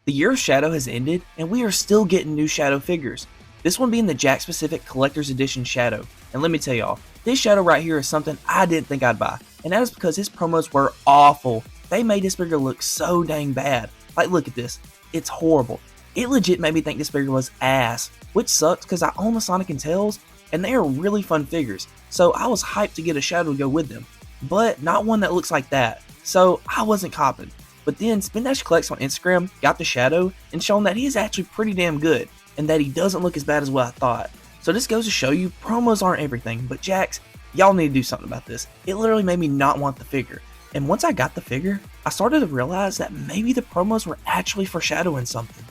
The year of Shadow has ended, and we are still getting new Shadow figures. This one being the Jakks specific Collector's Edition Shadow. And let me tell y'all, this Shadow right here is something I didn't think I'd buy, and that is because his promos were awful. They made this figure look so dang bad. Like, look at this. It's horrible. It legit made me think this figure was ass, which sucks because I own the Sonic and Tails, and they are really fun figures, so I was hyped to get a Shadow to go with them. But not one that looks like that, so I wasn't copping. But then Spin Dash Collects on Instagram got the Shadow and shown that he is actually pretty damn good, and that he doesn't look as bad as what I thought. So this goes to show you, promos aren't everything, but Jakks, y'all need to do something about this. It literally made me not want the figure. And once I got the figure, I started to realize that maybe the promos were actually foreshadowing something.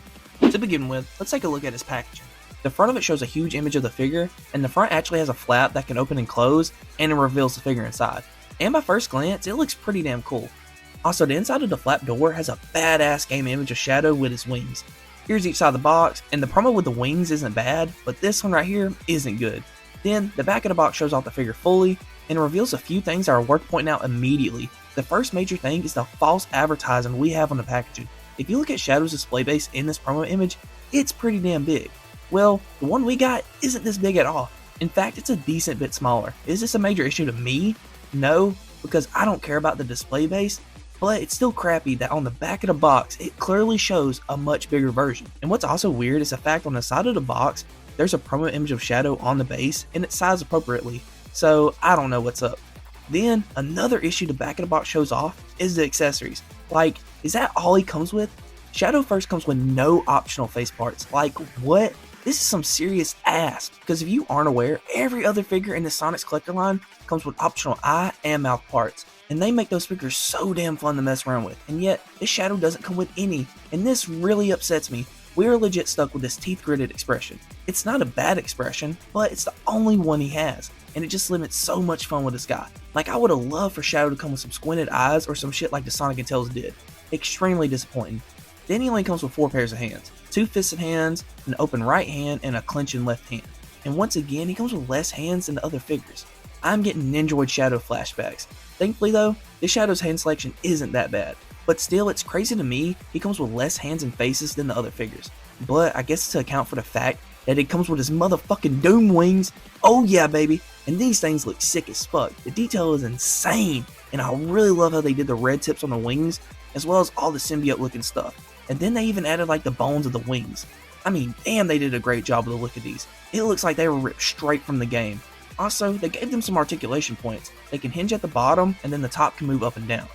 To begin with, let's take a look at his packaging. The front of it shows a huge image of the figure, and the front actually has a flap that can open and close, and it reveals the figure inside. And by first glance, it looks pretty damn cool. Also, the inside of the flap door has a badass game image of Shadow with his wings. Here's each side of the box, and the promo with the wings isn't bad, but this one right here isn't good. Then, the back of the box shows off the figure fully, and reveals a few things that are worth pointing out immediately. The first major thing is the false advertising we have on the packaging. If you look at Shadow's display base in this promo image, it's pretty damn big. Well, the one we got isn't this big at all. In fact, it's a decent bit smaller. Is this a major issue to me? No, because I don't care about the display base, but it's still crappy that on the back of the box, it clearly shows a much bigger version. And what's also weird is the fact on the side of the box, there's a promo image of Shadow on the base, and it's sized appropriately, so I don't know what's up. Then, another issue the back of the box shows off is the accessories. Like, is that all he comes with? Shadow first comes with no optional face parts. Like, what? This is some serious ass, because if you aren't aware, every other figure in the Sonic's collector line comes with optional eye and mouth parts, and they make those figures so damn fun to mess around with, and yet this Shadow doesn't come with any, and this really upsets me. We are legit stuck with this teeth gritted expression. It's not a bad expression, but it's the only one he has, and it just limits so much fun with this guy. Like, I would have loved for Shadow to come with some squinted eyes or some shit like the Sonic and Tails did. Extremely disappointing. Then he only comes with 4 pairs of hands, 2 fisted hands, an open right hand, and a clenching left hand. And once again, he comes with less hands than the other figures. I'm getting Ninjoid Shadow flashbacks. Thankfully though, this Shadow's hand selection isn't that bad. But still, it's crazy to me he comes with less hands and faces than the other figures. But I guess to account for the fact that it comes with his motherfucking Doom wings. Oh yeah, baby. And these things look sick as fuck. The detail is insane. And I really love how they did the red tips on the wings, as well as all the symbiote looking stuff. And then they even added like the bones of the wings. I mean, damn, they did a great job with the look of these. It looks like they were ripped straight from the game. Also, they gave them some articulation points. They can hinge at the bottom, and then the top can move up and down.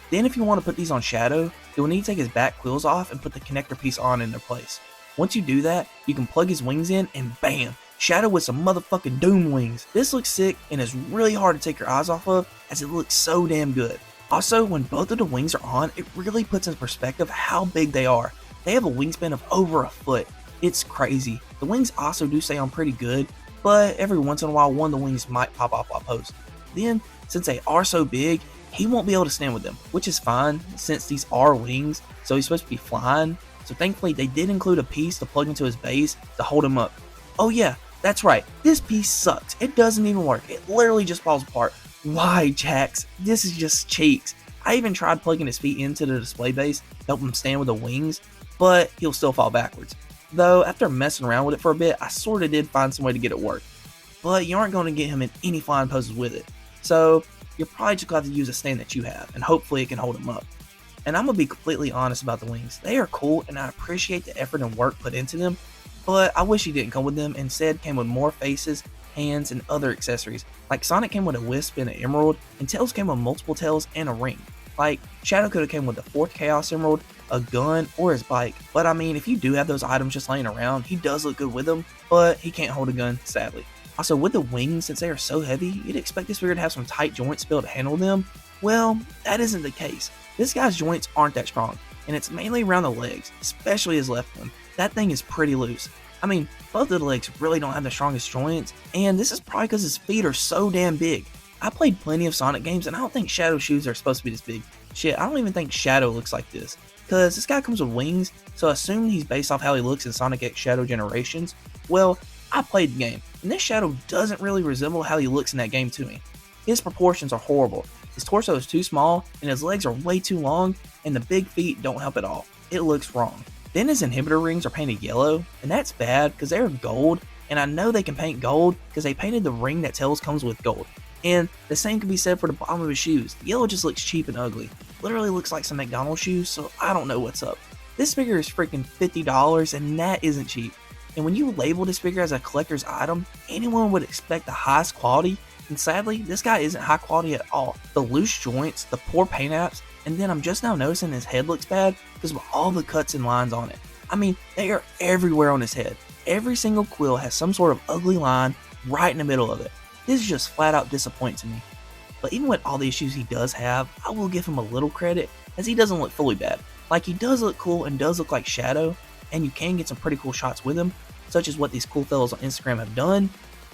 Then if you want to put these on Shadow, you'll need to take his back quills off and put the connector piece on in their place. Once you do that, you can plug his wings in, and bam! Shadow with some motherfucking Doom wings. This looks sick, and is really hard to take your eyes off of, as it looks so damn good. Also, when both of the wings are on, it really puts in perspective how big they are. They have a wingspan of over a foot. It's crazy. The wings also do stay on pretty good, but every once in a while one of the wings might pop off while posing. Then, since they are so big, he won't be able to stand with them, which is fine since these are wings, so he's supposed to be flying. So thankfully they did include a piece to plug into his base to hold him up. Oh yeah, that's right, this piece sucks. It doesn't even work. It literally just falls apart. Why, Jakks? This is just cheeks. I even tried plugging his feet into the display base to help him stand with the wings, but he'll still fall backwards. Though, after messing around with it for a bit, I sorta did find some way to get it work. But you aren't going to get him in any flying poses with it. So, you're probably just going to have to use a stand that you have, and hopefully it can hold him up. And I'm going to be completely honest about the wings. They are cool, and I appreciate the effort and work put into them, but I wish he didn't come with them, instead came with more faces, hands, and other accessories. Like Sonic came with a wisp and an emerald, and Tails came with multiple tails and a ring. Like, Shadow could have came with the 4th Chaos Emerald, a gun, or his bike. But I mean, if you do have those items just laying around, he does look good with them, but he can't hold a gun, sadly. Also, with the wings, since they are so heavy, you'd expect this figure to have some tight joints to be able to handle them. Well, that isn't the case. This guy's joints aren't that strong, and it's mainly around the legs, especially his left one. That thing is pretty loose. I mean, both of the legs really don't have the strongest joints, and this is probably because his feet are so damn big. I played plenty of Sonic games, and I don't think Shadow's shoes are supposed to be this big. Shit, I don't even think Shadow looks like this. Cause this guy comes with wings, so assuming he's based off how he looks in Sonic X Shadow Generations, well, I played the game, and this Shadow doesn't really resemble how he looks in that game to me. His proportions are horrible. His torso is too small, and his legs are way too long, and the big feet don't help at all. It looks wrong. Then his inhibitor rings are painted yellow, and that's bad because they're gold, and I know they can paint gold because they painted the ring that Tails comes with gold. And the same can be said for the bottom of his shoes. The yellow just looks cheap and ugly. Literally looks like some McDonald's shoes, so I don't know what's up. This figure is freaking $50, and that isn't cheap. And when you label this figure as a collector's item, anyone would expect the highest quality, and sadly, this guy isn't high quality at all. The loose joints, the poor paint apps, and then I'm just now noticing his head looks bad because of all the cuts and lines on it. I mean, they are everywhere on his head. Every single quill has some sort of ugly line right in the middle of it. This is just flat out disappointing to me. But even with all the issues he does have, I will give him a little credit as he doesn't look fully bad. Like, he does look cool and does look like Shadow, and you can get some pretty cool shots with him, such as what these cool fellows on Instagram have done,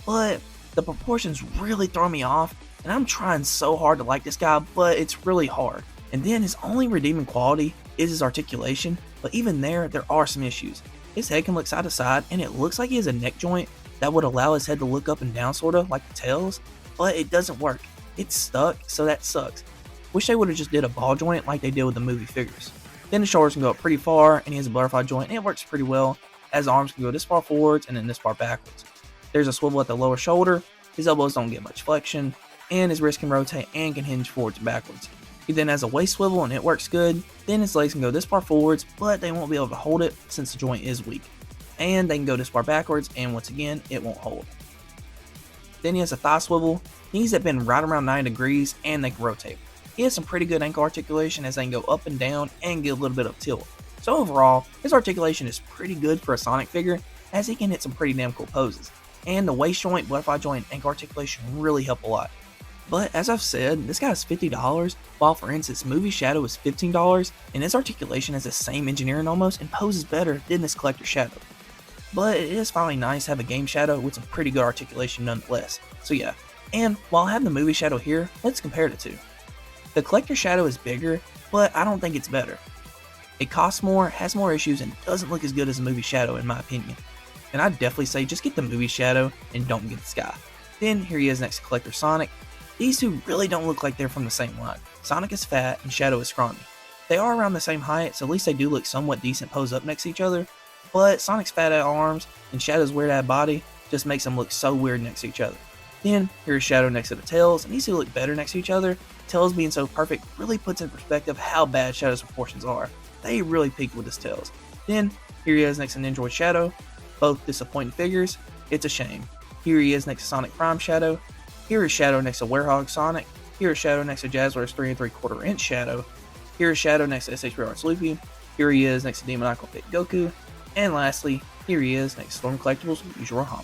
but the proportions really throw me off, and I'm trying so hard to like this guy, but it's really hard. And then his only redeeming quality is his articulation, but even there are some issues. His head can look side to side, and it looks like he has a neck joint that would allow his head to look up and down sorta like the tails, but it doesn't work. It's stuck, so that sucks. Wish they would have just did a ball joint like they did with the movie figures. Then the shoulders can go up pretty far, and he has a butterfly joint, and it works pretty well, as the arms can go this far forwards and then this far backwards. There's a swivel at the lower shoulder, his elbows don't get much flexion, and his wrist can rotate and can hinge forwards and backwards. He then has a waist swivel and it works good, then his legs can go this far forwards, but they won't be able to hold it since the joint is weak. And they can go this far backwards, and once again, it won't hold. Then he has a thigh swivel, knees that bend right around 9 degrees, and they can rotate. He has some pretty good ankle articulation as they can go up and down and get a little bit of tilt. So overall, his articulation is pretty good for a Sonic figure, as he can hit some pretty damn cool poses. And the waist joint, butterfly joint, and ankle articulation really help a lot. But as I've said, this guy is $50, while for instance Movie Shadow is $15, and his articulation has the same engineering almost and poses better than this collector Shadow. But it is finally nice to have a game Shadow with some pretty good articulation nonetheless. So yeah, and while I have the Movie Shadow here, let's compare the two. The collector Shadow is bigger, but I don't think it's better. It costs more, has more issues, and doesn't look as good as the Movie Shadow in my opinion. And I'd definitely say just get the Movie Shadow and don't get this guy. Then here he is next to Collector Sonic. These two really don't look like they're from the same line. Sonic is fat and Shadow is scrawny. They are around the same height, so at least they do look somewhat decent posed up next to each other, but Sonic's fat ass arms and Shadow's weird ass body just makes them look so weird next to each other. Then here's Shadow next to the Tails, and these two look better next to each other. Tails being so perfect really puts in perspective how bad Shadow's proportions are. They really peaked with his Tails. Then here he is next to Ninja Shadow. Both disappointing figures. It's a shame. Here he is next to Sonic Prime Shadow. Here is Shadow next to Hedgehog Sonic. Here is Shadow next to Jazzwares 3 3/4 inch Shadow. Here is Shadow next to SH3 Arts Luffy. Here he is next to Demoniacal Fit Goku. And lastly, here he is next to Storm Collectibles Yujiro Hama.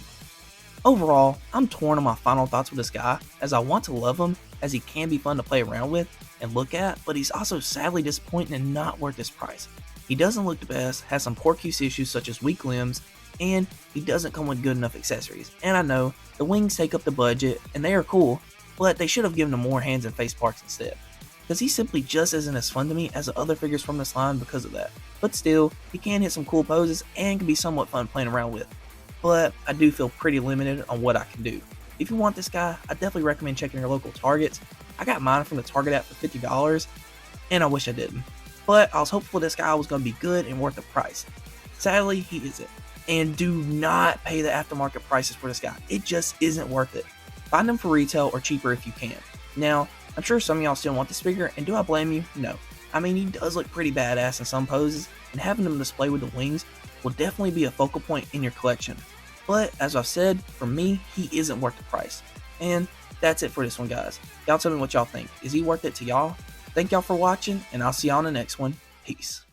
Overall, I'm torn on my final thoughts with this guy, as I want to love him, as he can be fun to play around with and look at, but he's also sadly disappointing and not worth his price. He doesn't look the best, has some poor QC issues such as weak limbs, and he doesn't come with good enough accessories. And I know, the wings take up the budget, and they are cool, but they should have given him more hands and face parts instead. Because he simply just isn't as fun to me as the other figures from this line because of that. But still, he can hit some cool poses and can be somewhat fun playing around with. But I do feel pretty limited on what I can do. If you want this guy, I definitely recommend checking your local Targets. I got mine from the Target app for $50, and I wish I didn't. But I was hopeful this guy was going to be good and worth the price. Sadly, he isn't. And do not pay the aftermarket prices for this guy. It just isn't worth it. Find him for retail or cheaper if you can. Now, I'm sure some of y'all still want this figure, and do I blame you? No. I mean, he does look pretty badass in some poses, and having him display with the wings will definitely be a focal point in your collection. But, as I've said, for me, he isn't worth the price. And that's it for this one, guys. Y'all tell me what y'all think. Is he worth it to y'all? Thank y'all for watching, and I'll see y'all in the next one. Peace.